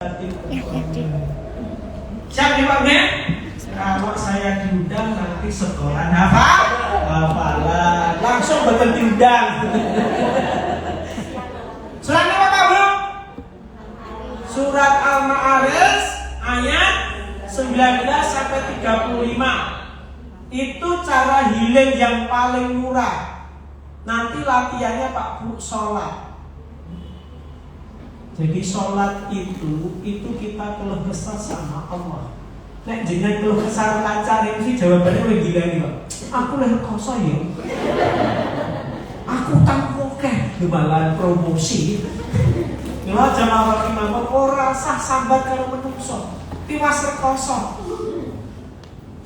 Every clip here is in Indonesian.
Siap dipanggil? Kalau saya diundang nanti sekolah hafalan langsung betul diundang. Surat apa kamu? Surat Al-Ma'arij ayat 19 sampai 35. Itu cara healing yang paling murah. Nanti latihannya Pak Bu sholat. Jadi sholat itu kita keluh kesah sama Allah. Nek jenengan keluh kesah lancar ini jawabannya lebih gila nih Pak. Aku leh koso ya. Aku tanggung ke malah promosi. Kalau jamaah imam ora sah sambat karo menungso. Tiwas rekoso.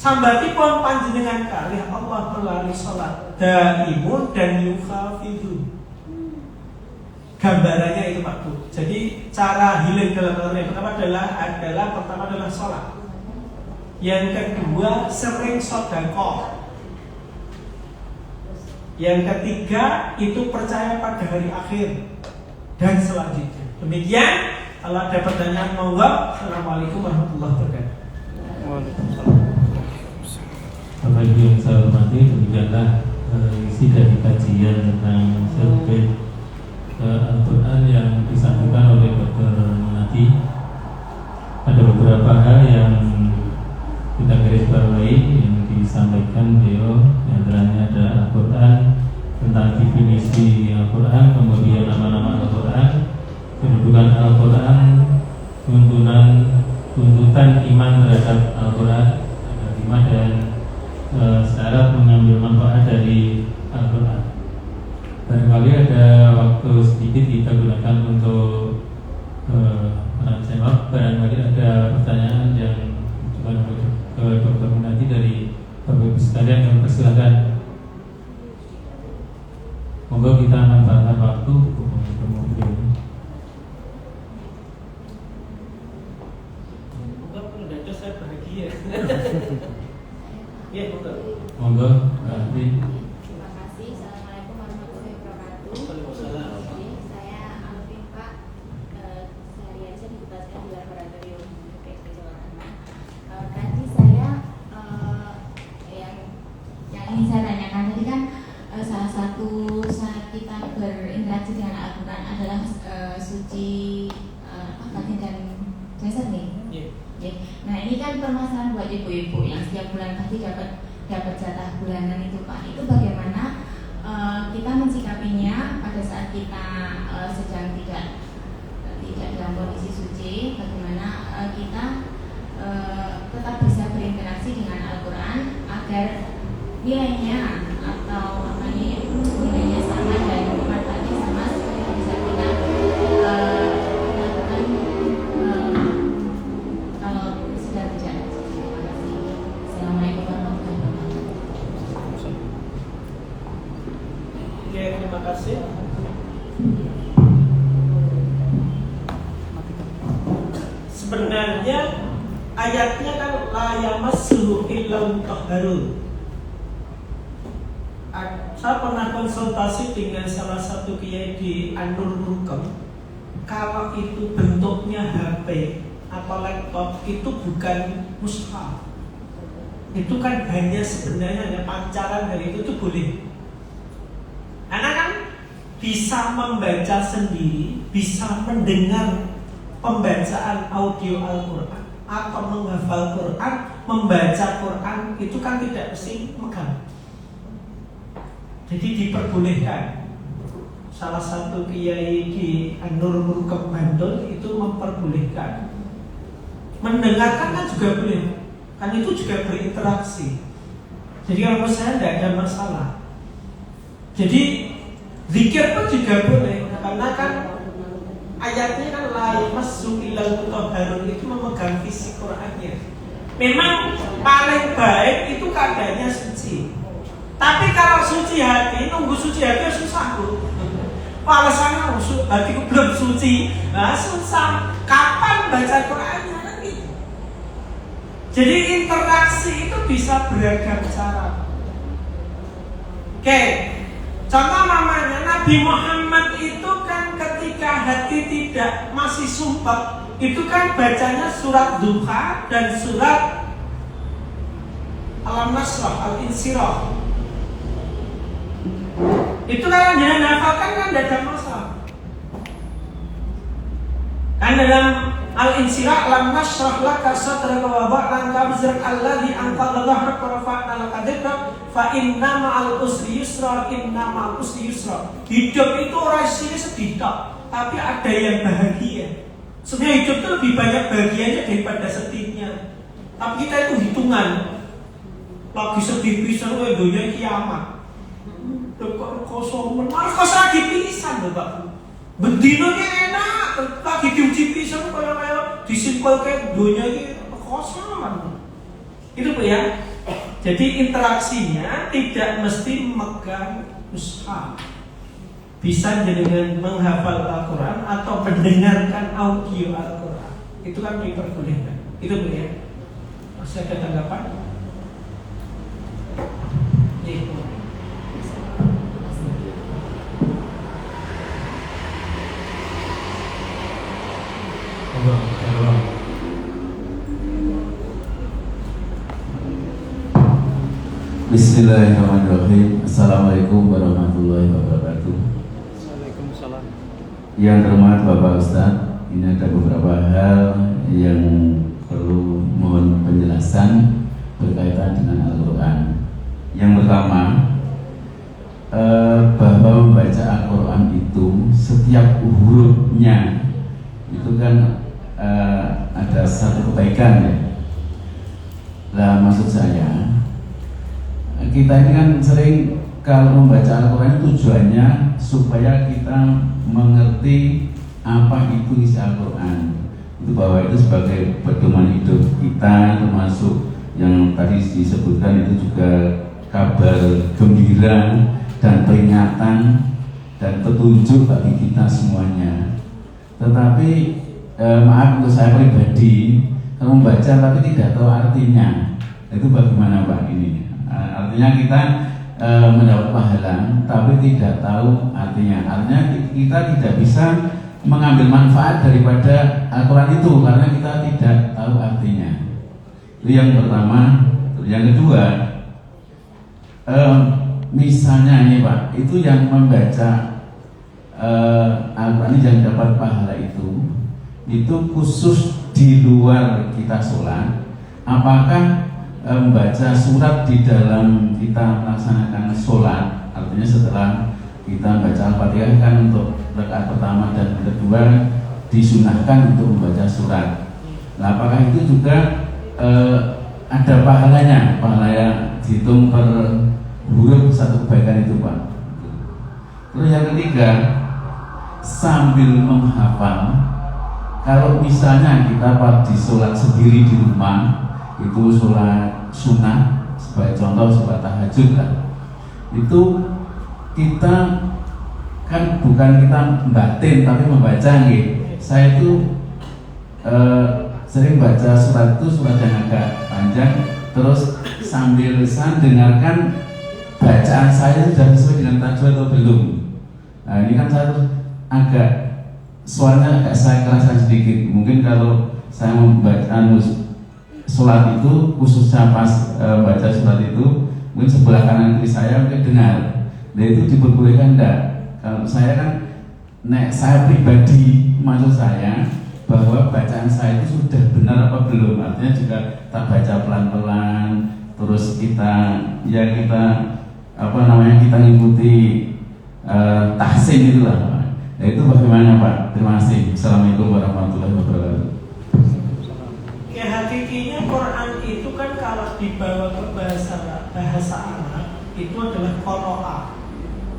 Sambatipun panjenengan kalih Allah melalui sholat daimun dan yukhafidhu. Gambarannya itu Pak Bu. Jadi cara healing dalam hal yang pertama adalah sholat. Yang kedua sering sedekah. Yang ketiga itu percaya pada hari akhir dan selanjutnya. Demikian. Kalau ada pertanyaan monggo. Assalamualaikum warahmatullahi wabarakatuh. Waalaikumsalam. Bapak Ibu yang saya hormati, demikianlah isi dari kajian tentang self-care Al-Quran yang disampaikan oleh Dr. Munadi. Ada beberapa hal yang kita garis bawahi yang disampaikan beliau. Di antaranya ada Al-Quran, tentang definisi Al-Quran, kemudian nama-nama Al-Quran, kedudukan Al-Quran, tuntutan iman terhadap Al-Quran, dan syarat mengambil manfaat dari Al-Quran. Barangkali ada waktu sedikit kita gunakan untuk menjawab. Barangkali ada pertanyaan yang diajukan oleh Dr. Munadi dari Bapak Ibu sekalian, yang persilakan. Monggo kita manfaatkan waktu untuk mengumpulkan ini. Monggo saya bahagia. Ya, Monggo, nanti. Ingin saya tanyakan tadi kan salah satu saat kita berinteraksi dengan Al-Quran adalah suci batin dan jasad nih. Yeah. Nah ini kan permasalahan buat ibu-ibu yang setiap bulan pasti dapat jatah bulanan itu Pak. Itu bagaimana kita mensikapinya pada saat kita sedang tidak dalam kondisi suci? Bagaimana kita tetap bisa berinteraksi dengan Al-Quran agar nilainya atau nilainya sama dan manfaatnya sama supaya bisa kita lakukan kalau sudah tidak. Terima kasih. Assalamualaikum warahmatullahi wabarakatuh. Oke, terima kasih. Sebenarnya ayatnya kan la yamassuhu illa mutahharun. Saya pernah konsultasi dengan salah satu kiai di An-Nur Murukam. Kalau itu bentuknya HP atau laptop itu bukan mushaf. Itu kan sebenarnya hanya pancaran dari itu boleh. Karena kan bisa membaca sendiri, bisa mendengar pembacaan audio Al-Quran atau menghafal Quran, membaca Quran itu kan tidak mesti megang. Jadi diperbolehkan. Salah satu kiai di An-Nur Murukam Bantul itu memperbolehkan. Mendengarkan kan juga boleh. Kan itu juga berinteraksi. Jadi kalau saya tidak ada masalah. Jadi zikir pun juga boleh. Karena kan ayatnya kan la yamassu illal mutahharun, itu memegang fisik Qur'annya. Memang paling baik itu keadaannya suci. Tapi kalau suci hati, nunggu suci hati susah Bu. Alasannya hatiku belum suci, susah. Kapan baca Qur'annya kan gitu. Jadi interaksi itu bisa beragam cara. Oke, contoh namanya Nabi Muhammad itu kan ketika hati tidak masih sumpah, itu kan bacanya surat Duha dan surat Alam Nasrah, Al-Insyirah. Itu kalau jangan hafalkan kan tidak ada masalah. Kan dalam Al-Insyirah, Alam Nasrah laka sadraka wa wada'na wizrak alladzi anqadha dhahraka wa rafa'na laka dhikrak fa inna ma'al usri yusra, inna ma'al usri yusra. Hidup itu orang sini sedih tapi ada yang bahagia. Sebenarnya hidup itu lebih banyak bahagianya daripada sedihnya. Tapi kita itu hitungan. Lagi sedih pisan kowe dunia kiamat. Kok kosong, malah kosong lagi pisan lho, Pak. Bendino ki enak, lagi diuji pisan kaya disimpulke dunia ki kosongan. Itu Pak ya. Jadi interaksinya tidak mesti memegang mushaf. Bisa dengan menghafal Al-Quran atau mendengarkan audio Al-Quran. Itu kan diperbolehkan. Itu Pak ya. Masih ada tanggapan? Bismillahirrahmanirrahim. Assalamualaikum warahmatullahi wabarakatuh. Waalaikumsalam. Yang terhormat Bapak Ustadz, ini ada beberapa hal yang perlu mohon penjelasan berkaitan dengan Al-Quran. Yang pertama, bahwa membaca Al-Quran itu setiap hurufnya itu kan ada satu kebaikan ya. Nah, maksud saya, kita ini kan sering kalau membaca Al-Quran tujuannya supaya kita mengerti apa itu isi Al-Quran. Itu bahwa itu sebagai pedoman hidup kita, termasuk yang tadi disebutkan itu juga kabar gembira dan peringatan dan petunjuk bagi kita semuanya. Tetapi maaf untuk saya pribadi, kalau membaca tapi tidak tahu artinya, itu bagaimana Pak ini? Artinya kita mendapat pahala tapi tidak tahu artinya. Artinya kita tidak bisa mengambil manfaat daripada Al-Quran itu karena kita tidak tahu artinya. Itu yang pertama. Yang kedua, misalnya ini Pak, itu yang membaca Al-Quran yang dapat pahala itu khusus di luar kita sholat. Apakah membaca surat di dalam kita melaksanakan sholat, artinya setelah kita baca Al-Fatihah kan untuk rakaat pertama dan kedua disunahkan untuk membaca surat. Nah, apakah itu juga ada pahalanya? Pahalanya dihitung per huruf satu kebaikan itu Pak. Terus yang ketiga, sambil menghafal, kalau misalnya kita di sholat sendiri di rumah, itu sholat sunnah, sebagai contoh sholat tahajud lah, itu kita kan bukan kita batin tapi membaca nih. Saya itu sering baca surat itu, surat yang agak panjang, terus sambil saya dengarkan bacaan saya sudah sesuai dengan tajwid atau belum. Nah ini kan saya agak suaranya agak saya keraskan sedikit. Mungkin kalau saya membaca sholat itu khususnya pas baca surat itu, mungkin sebelah kanan kiri saya mungkin dengar. Dan itu diperbolehkan enggak? Kalau saya kan, saya pribadi, maksud saya bahwa bacaan saya itu sudah benar apa belum. Artinya juga kita baca pelan-pelan, terus kita kita ngikuti tahsin itulah. Nah, itu bagaimana Pak? Terima kasih. Assalamualaikum warahmatullahi wabarakatuh. Ya hakikinya Quran itu kan kalau dibawa ke bahasa Arab itu adalah qiraah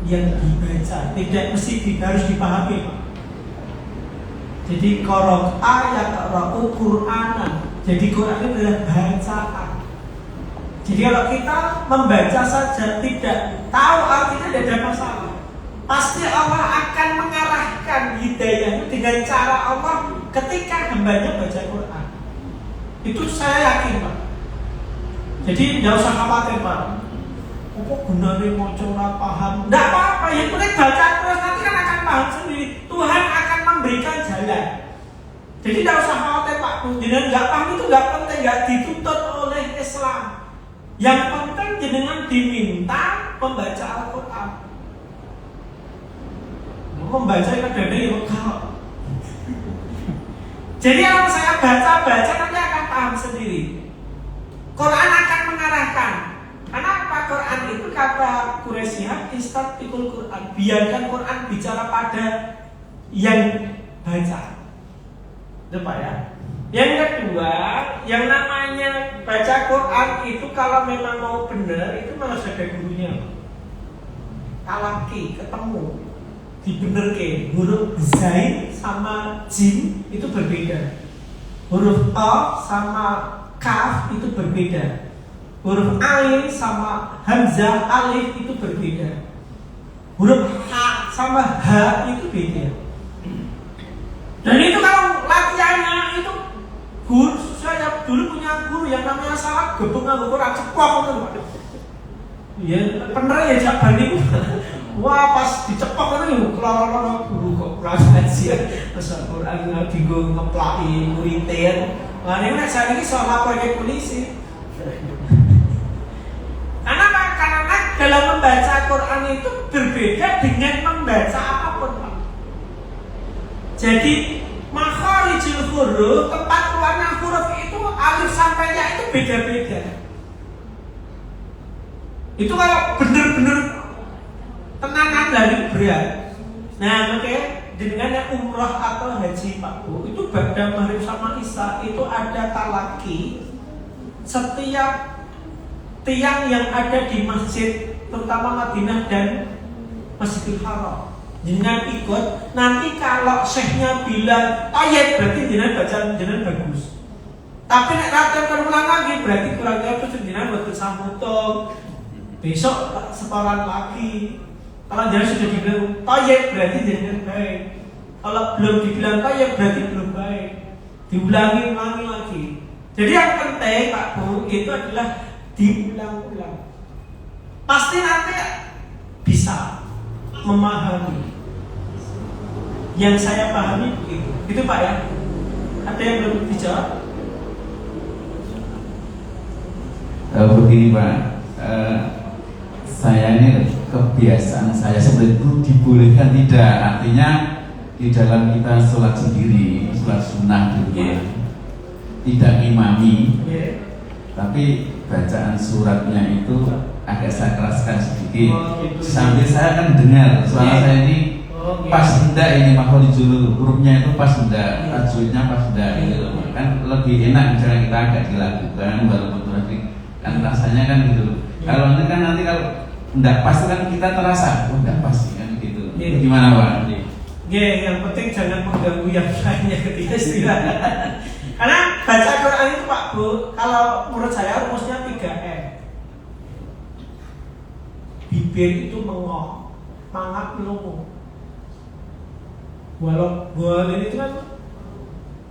yang dibaca, tidak mesti harus dipahami Pak. Jadi qira'a yaqra'u Qur'anan. Jadi Quran itu adalah bacaan. Jadi kalau kita membaca saja tidak tahu artinya tidak ada masalah. Pasti Allah akan mengarahkan hidayahnya dengan cara Allah ketika hambanya baca Quran. Itu saya yakin Pak. Jadi tidak usah khawatir Pak. Apa gunanya mau coba paham? Tidak apa-apa, yang penting baca terus nanti kan akan paham sendiri. Tuhan akan memberikan jalan. Jadi tidak usah khawatir Pak Bu, jenengan nggak paham itu nggak penting, nggak dituntut oleh Islam. Yang penting jenengan diminta membaca Al-Quran. Membaca kadang-kadang ya kalau. Jadi kalau saya baca nanti akan paham sendiri. Quran akan mengarahkan. Karena apa? Quran itu kata Quraisyah, istatikul Quran. Biarkan Quran bicara pada yang baca. Itu Pak ya. Yang kedua, yang namanya baca Quran itu kalau memang mau benar itu harus ada gurunya. Talaki, ketemu, dibenerke. Huruf zain sama jim itu berbeda. Huruf a sama kaf itu berbeda. Huruf ain sama hamzah alif itu berbeda. Huruf ha sama ha itu beda. Dan itu kalau latihannya itu guru, saya dulu punya guru yang namanya salah gebeng Al-Quran cepok itu. Ya bener ya jak bani. Wah pas dicepok itu keloro guru kok kurang ajar. Terus Al-Quran digo ngeplaki muridnya. Lah nek saya iki iso laporke polisi. Karena dalam membaca Quran itu berbeda dengan membaca apapun Pak. Jadi makharijul huruf, tempat keluarnya huruf itu alif sampai ya itu beda-beda. Itu kalau bener-bener tenanan dari berat. Nah makanya dengan umroh atau haji Pak Bu, itu pada maghrib sama isya itu ada talaki. Setiap tiang yang ada di masjid, terutama Madinah dan Masjidil Haram, jangan ikut. Nanti kalau syekhnya bilang ayat berarti jangan baca, jangan bagus. Tapi nek latihan ulang lagi berarti kurang apa jangan buat kesambutan. Besok setoran lagi. Kalau jangan sudah dibilang ayat berarti jangan baik. Kalau belum dibilang ayat berarti belum baik. Diulangi lagi. Jadi yang penting Pak Bu itu adalah diulang-ulang. Pasti nanti bisa memahami. Yang saya pahami begitu. Itu Pak ya. Ada yang belum dijawab? Begini Pak, saya ini kebiasaan saya seperti itu dibolehkan tidak. Artinya di dalam kita sholat sendiri, sholat sunnah di rumah, tidak imami, tapi bacaan suratnya itu agak saya keraskan sedikit. Sambil saya kan dengar suara saya ini pas enggak, ini makhorijul hurufnya itu pas enggak, tajwidnya pas enggak gitu. Kan lebih enak misalnya kita agak dilakukan walaupun berarti kan rasanya kan gitu. Kalau nanti kalau enggak pas kan kita terasa enggak pas kan gitu. Gimana Pak? Yang penting jangan mengganggu yang lainnya ketika istirahat. Karena baca Quran itu Pak Bu, kalau menurut saya rumusnya 3M. Bibir itu mengoh, mangat melongo. Walau boleh itu kan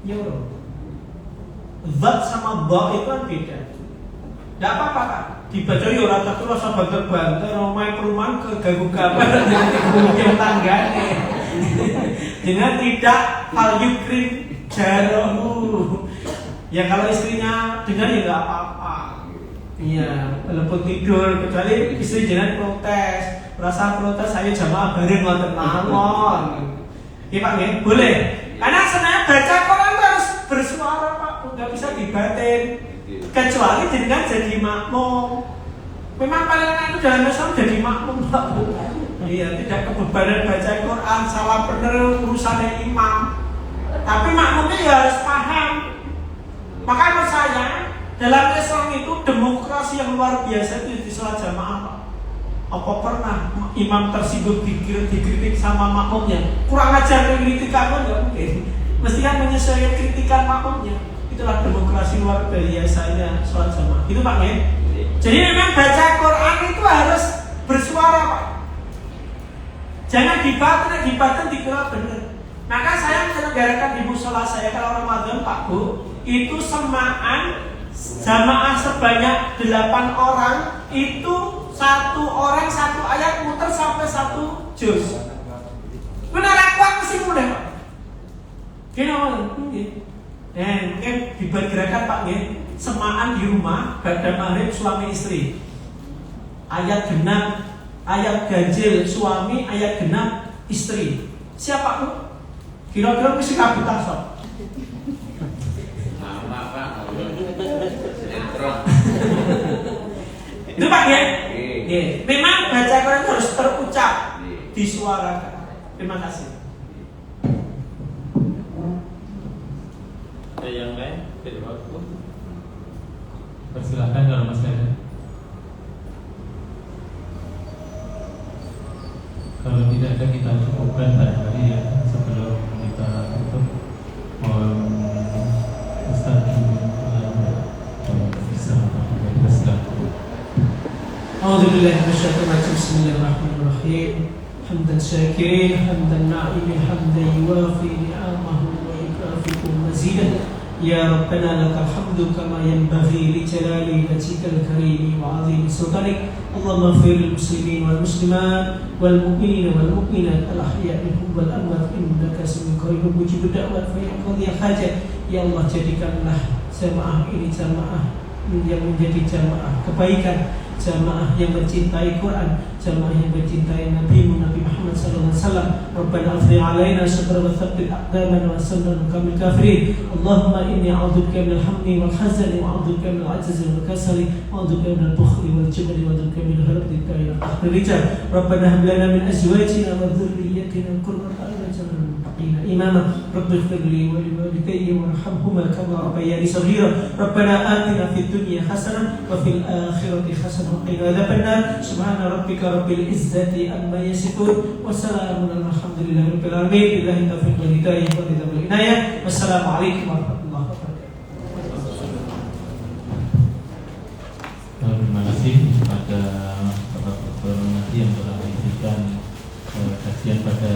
ya bro. Zat sama ba itu kan beda. Tidak apa-apa Kak, dibaca ya ora tak rasa banter-banter, omai perumahan keganggu kamar dengan tanggane. Dengan tidak hal yukrim jarahu. Ya kalau istrinya dengar ya nggak apa-apa. Iya, walaupun tidur, kecuali istri jangan protes. Rasa protes saya jamaah bareng ngoten mawon. Iya Pak ya, boleh. Karena sebenarnya baca Quran harus bersuara Pak, nggak bisa dibatin. Kecuali dengan jadi makmum. Memang paling enak itu dalam Islam jadi makmum Pak Bu. Iya, tidak kebebanan baca Quran, salah benar urusannya imam. Tapi makmumnya ya harus paham. Maka menurut saya dalam Islam itu demokrasi yang luar biasa itu di sholat jamaah Pak. Apa pernah imam tersinggung dikritik sama makmumnya? Kurang ajar kritik kamu nggak mungkin. Mesti kan menyesuaikan kritikan makmumnya. Itulah demokrasi luar biasanya sholat jamaah. Itu Pak ya. Jadi memang baca Quran itu harus bersuara Pak. Jangan dibatin dikira benar. Maka saya menyelenggarakan di musola saya kalau Ramadan Pak Bu, itu semaan jamaah sebanyak 8 orang, itu 1 orang 1 ayat muter sampai 1 juz. Benar kuat mesti mudah Pak. Kene awal nggih. Mungkin dibuat gerakan Pak nggih, semaan di rumah pada maghrib suami istri. Ayat genap, ayat ganjil suami, ayat genap istri. Siapa Bu? Kira-kira mesti kabeh tasok. Sama Pak. Itu Pak ya? Memang baca Quran harus terucap, disuarakan. Terima kasih. Ada yang lain dari waktu? Persilahkan kalau masih ada. Kalau tidak ada kita cukupkan barangkali ya sebelum kita tutup. Ustaz A'udzubillahi minasyaitonir rajim. Bismillahirrahmanirrahim. Hamdan syakirin, hamdan na'imin, hamdan yuwafi ni'amahu wa yukafi'u mazidah. Ya Rabbana lakal hamdu kama yanbaghi li jalali wajhikal karim wa 'azimi sultanik. Allahumma ighfir lil muslimin wal muslimat wal mu'minin wal mu'minat al ahya'i minhum wal amwat innaka sami'un qaribun mujibud da'wat fa ya qadhi hajat. Ya Allah, jadikanlah jamaah ini jamaah yang menjadi jamaah kebaikan, jamaah yang mencintai Quran, jamaah yang mencintai Nabi Muhammad sallallahu alaihi wasallam. Rabbana afri alaina sabra wa thabbit aqdamana wa sanna kamil kafirin. Allahumma inni a'udzubika minal hammi wal hazani wa a'udzubika minal ajzi wal kasali wa a'udzubika minal bukhli wal jubni wa a'udzubika min ghadatika ya qahril rijal. Rabbana hab lana min azwajina wa dhurriyyatina qurrata a'yun waj'alna lil muttaqina imama. Rabbi ighfir li wa li walidayya warhamhuma kama rabbayani shaghira. Rabbana atina fid dunya hasanah wa fil akhirati hasanah وقنا عذاب النار سبحان ربك رب العزة عما يصفون وسلام الحمد لله رب العالمين بالله التوفيق والهداية والرضا والعناية والسلام عليكم ورحمة الله وبركاته. Terima kasih kepada Bapak Dr. Nadi yang telah memberikan kajian pada